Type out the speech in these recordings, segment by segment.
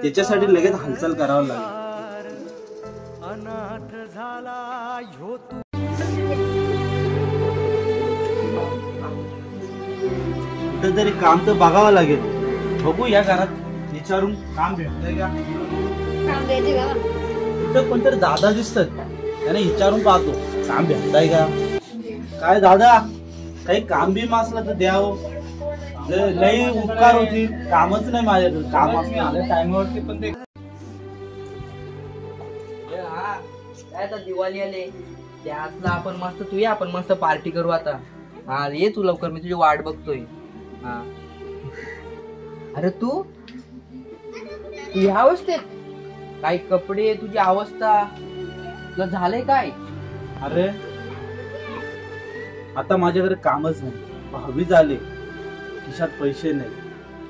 त्याच्यासाठी लगेच हालचाल करावं लागेल. कुठेतरी काम तर बघावं लागेल. बघू या घरात विचारून काम भेटतंय का. तिथं कोणतरी दादा दिसतात, त्याने विचारून पाहतो काम भेटतंय का. काय दादा, काही काम बी असलं तर द्यावं. लई उपकार होती, कामच नाही माझ्याकडे. काम आलं टाइमवरती पण ते आता दिवाळी आले त्यातला आपण मस्त तू ये, आपण मस्त पार्टी करू आता. हा ये तू लवकर, मी तुझी वाट बघतोय. हा अरे तू ह्या अवस्थेत, काही कपडे, तुझी अवस्था, तुला झालंय काय? अरे आता माझ्याकडे कामच नाही, भावी झाले, खिशात पैसे नाही,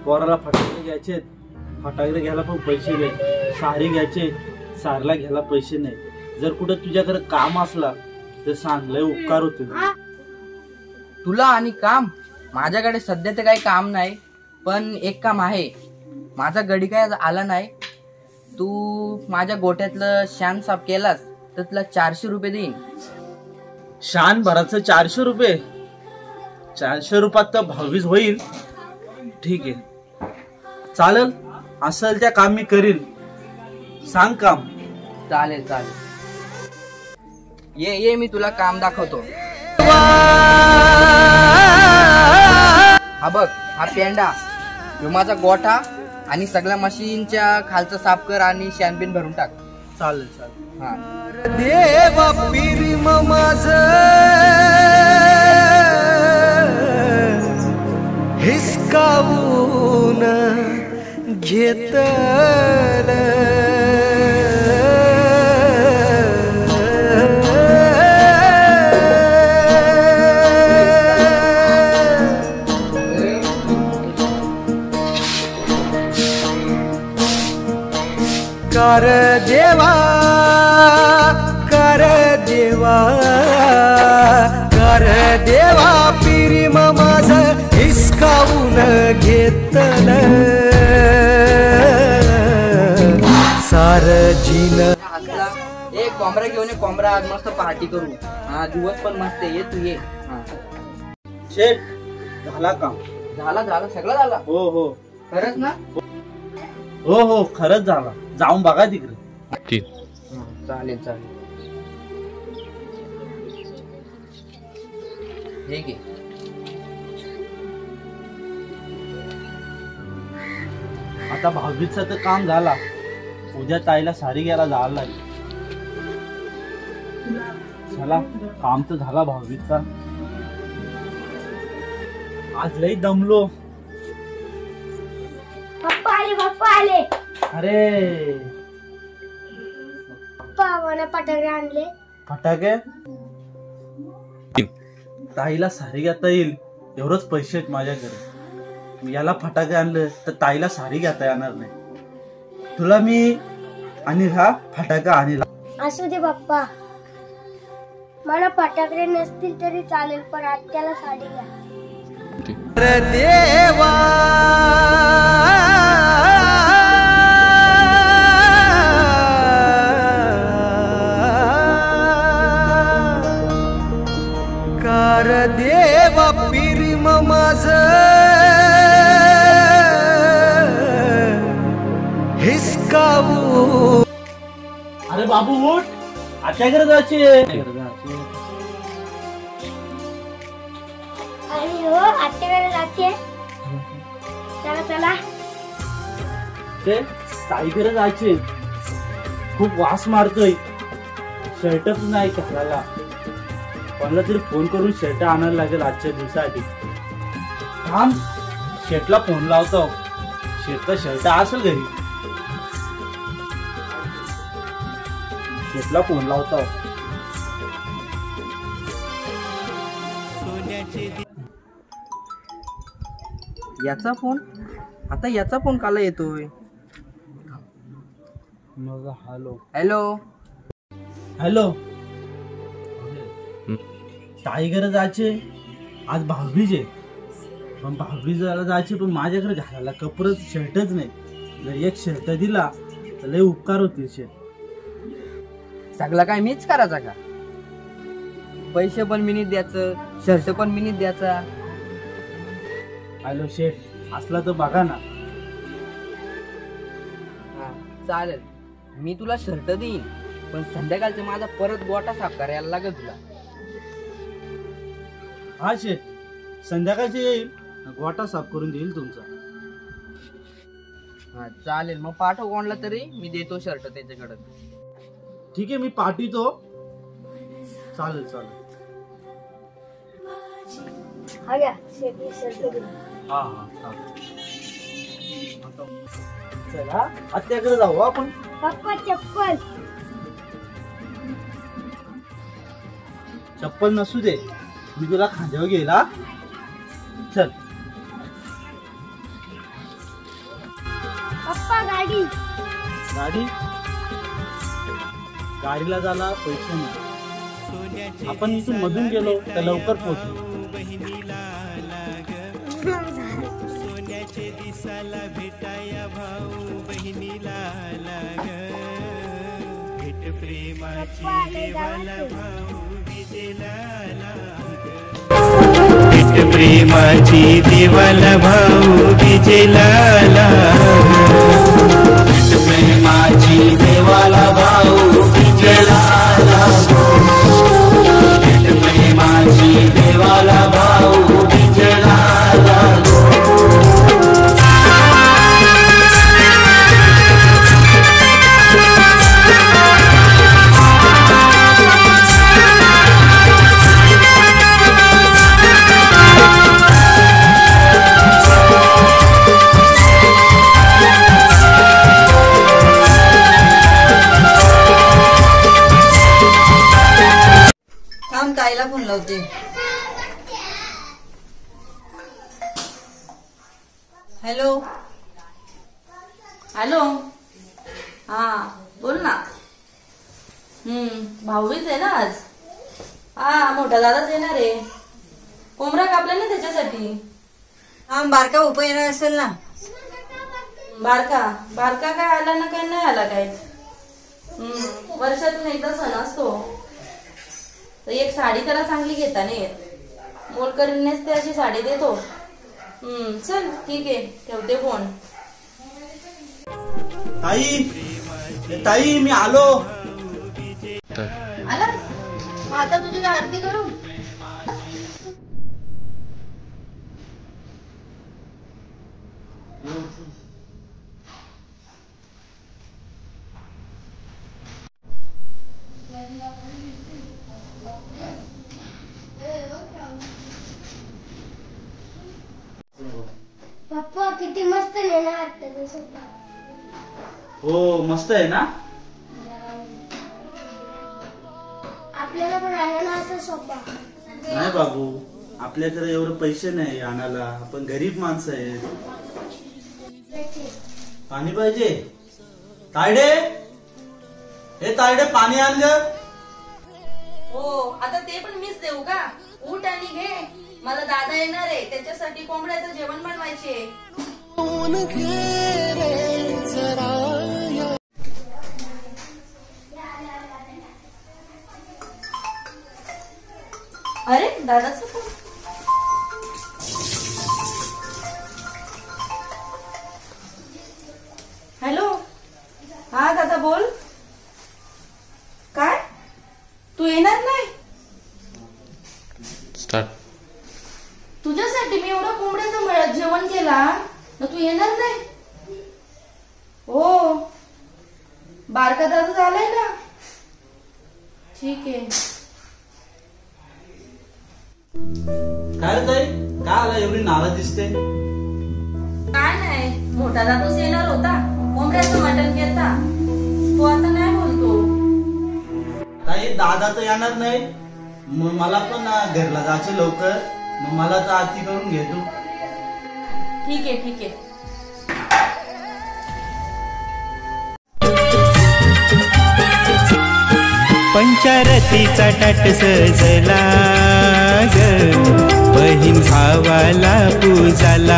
पोराला फटाके घ्यायचे, फटाके घ्यायला पण पैसे नाही, साडी घ्यायचे, सारला घ्यायला पैसे नाही. जर कुठं तुझ्याकडे काम असला तर सांग, लय उपकार होते. तुला आणि काम? माझ्याकडे सध्या तर काही काम नाही, पण एक काम आहे. माझा गडी काय आला नाही. तू माझ्या गोठ्यातलं शान साफ केलास तर तुला 400 रुपये देईन. शान भराचं 400 रुपये? 400 रुपयात तर 22 होईल. ठीक आहे, चालेल. असेल त्या काम मी करील. सांग काम. चालेल चालेल, ये मी तुला काम दाखवतो. हा बघ, हा पेंडा, ह्यो माझा गोठा, आणि सगळ्या मशीनच्या खालचं साफ कर आणि शॅम्पेन भरून टाक. चालेल चालेल. हा देवा पिरीम माझ हिसकावून घेतल. कर देवा, कर देवा, कर देवा पिरीम माझ हिसकावून घेतल. सार जीन एक कोंबडा घेऊन ये, कोंबडा, आज मस्त पार्टी करू. हा दिवस पण मस्त ये, तू ये. हा शेठ, झाला काम? झाला झाला, सगळं झाला. हो हो, खरंच ना? हो हो, खरंच झाला. जाऊन बघा तिकडे. चालेल चालेल, हे घे. आता 22चं तर काम झाला. उद्या ताईला साडी घ्यायला जायला लागेल. चला, काम तर झाला 22चा. आज लई दमलो. पप्पा आले, पप्पा आले. अरे पप्पा, मला फटाके आणले. फटाके? ताईला साडी घेता येईल एवढंच पैसे आहेत माझ्याकडे. याला फटाके आणलं तर ताईला साडी घेता येणार नाही. तुला मी आणि हा फटाका आणला. असू दे पप्पा, मला फटाके नसतील तरी चालेल, पण आत्याला साडी घ्या. देवा कर देवा पिरीम माझ हिसकावू. अरे बाबू उठ, आत्याकडे जायचे. आणि हो, आत्याकडे जाते. चला चला. ते ताईकडे जायचे. खूप वास मारतोय, शर्टच नाही घालायला. कोणाला तरी फोन करून शर्ट आणायला लागेल आजच्या दिवसासाठी. थांब, शेटला फोन लावतो. शेटचा शर्ट असेल घरी. शेटला फोन लावतो. याचा फोन? आता याचा फोन काला येतोय? मग हॅलो हॅलो हॅलो, ताईकडे जायचे. आज 22 आहे. पण भाऊबीजाला जायचे, पण माझ्याकडे घालायला कपडच शर्टच नाही. जर एक शर्ट दिला तर लय उपकार होतील शेठ. सगळं काय मीच करायचा का? पैसे पण मीनीत द्यायचं, शर्ट पण मीनीत द्यायचा. हॅलो शेठ, असला तर बघा ना. हा चालेल, मी तुला शर्ट देईन, पण संध्याकाळचा माझा परत गोटा साफ करायला लागेल तुला. हा शेठ, संध्याकाळची येईल, गोटा साफ करून देईल तुमचा. हा चालेल, मग पाठव कोणला तरी, मी देतो शर्ट त्याच्याकडे. ठीक आहे, मी पाठवतो. चालेल चालेल. हा घ्या शेती शर्ट दिला. हा हा चालेल. चला आत्याकडे जाऊ आपण. पप्पा चप्पल. चप्पल नसू दे, मी तुला खांद्यावर घेईल. हा चल. पप्पा गाडी. गाडी, गाडीला झाला पैसे नाही. आपण इथून मधून गेलो तर लवकर पोहोचू. प्रेमाची देवाला भाऊ विजेला प्रेमाची देवाला भाऊ विजेला प्रेमाची देवाला भाऊ विजेला. ताईला फोन लावते. हॅलो हॅलो, हा बोल ना. भाऊबीज आहे ना आज. हा मोठा दादाच येणार आहे. कोंबडा कापला ना त्याच्यासाठी. हा बारका उप येणार असेल ना. बारका बारका काय आला ना, काय नाही आला काय. वर्षातून एकदा सण असतो. तर एक साडी त्याला चांगली घेता नाही येत. मोलकरीनेच ते अशी साडी देतो. चल ठीक आहे, ठेवते फोन. ताई, ताई मी आलो. आला आता तुझी आरती करू. पप्पा किती मस्त आहे ना आत्याचा सोफा. हो मस्त आहे ना. आपल्याला पण आहे ना असा सोफा. नाही बाबू, आपल्याकडे एवढे पैसे नाही आणायला. आपण गरीब माणसं आहेत. पाणी पाहिजे? तायडे, हे तायडे पाणी आण ग. हो आता ते पण मीच देऊ का? उठ आणि घे. मला दादा येणार आहे, त्याच्यासाठी कोंबड्याचं जेवण बनवायचे. अरे दादाचं फोन. हॅलो, हा दादा बोल. काय तू येणार नाही? तुझ्यासाठी मी एवढं कोंबड्याचं जेवण केला ना, तू येणार नाही? हो बारका दादा झालाय ना. ठीक आहे. काय ताई, काय आला एवढी नाराज दिसते? काय नाही, मोठा दादूच येणार होता. कोंबड्याचं मटण केलता. तो आता नाही बोलतो. ताई दादा तर येणार नाही. मग मला पण घरला जायचं लवकर. मग मला तर आरती करून घे तू. ठीक आहे ठीक आहे. पंचारतीचा टाट सजला ग. बहीण भावाला पूजाला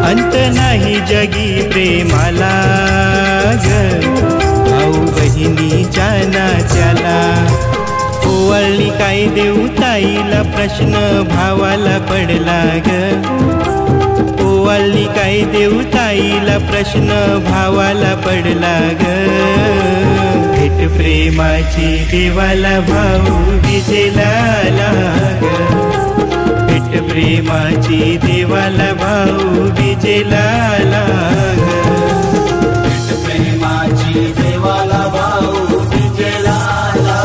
अंत नाही जगी प्रेमाला ग भाऊ बहिणीच्या नात्याला ओवाळणी काय देऊ ताईला प्रश्न भावाला पडला ग ओवाळणी काय देऊ ताईला प्रश्न भावाला पडला ग भेट प्रेमाची देवाला भाऊ बीजेला आला ग भेट प्रेमाची देवाला भाऊ बीजेला आला ग भेट प्रेमाची देवाला भाऊ बीजेला आला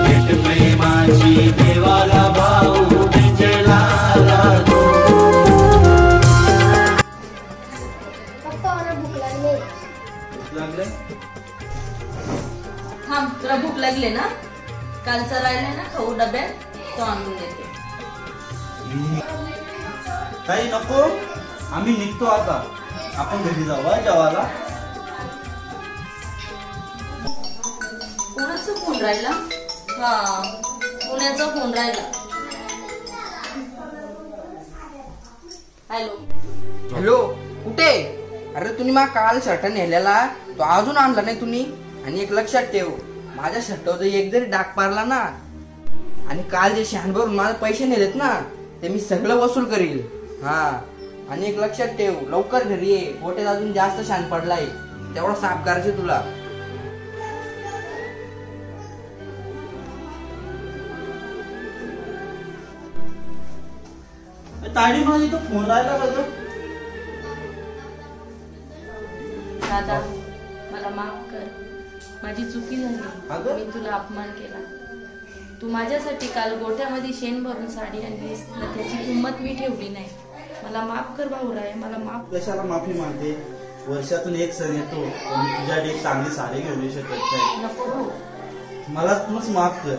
भेट प्रेमाची देवाला भाऊ बीजेला आला पप्पा मला भूक लागली. थांब, तुला भूक लागली ना? कालचा राहिलाय ना खाऊ डब्यात, तो आणून देते. काही नको, आम्ही निघतो आता. आपण घरी जाऊ हा जेवायला. कोणाचा फोन राहिला? हा, पुण्याचा फोन राहिला. हॅलो. हॅलो, कुठे? अरे तुम्ही मा काल शर्ट नेलेला तो अजून आणला नाही तुम्ही. आणि एक लक्षात ठेव, माझ्या शर्टावर एक जरी डाग पारला ना आणि काल जे शान भरून माझे पैसे नेलेत ना ते मी सगळं वसूल करील. हा, आणि एक लक्षात ठेव, लवकर घरी ये. गोट्यात अजून जास्त शान पडलाय, तेवढा साफ करायचे तुला. ताडी माझी तो फोन राहिला का ग? दादा, मला माफ कर. माझी चुकी झाली. अगं? मी तुला अपमान केला. तू माझ्यासाठी काल गोठ्यामध्ये शेण भरून साडी आणलीस ना, त्याची किंमत मी ठेवली नाही. मला माफ कर भाऊराय, मला माफ. कशाला माफी मागते? वर्षातून एक सण येतो आणि तुझ्यासाठी एक चांगली साडी घेऊन येऊ शकत नाही. नको भाऊ. मला तूच माफ कर.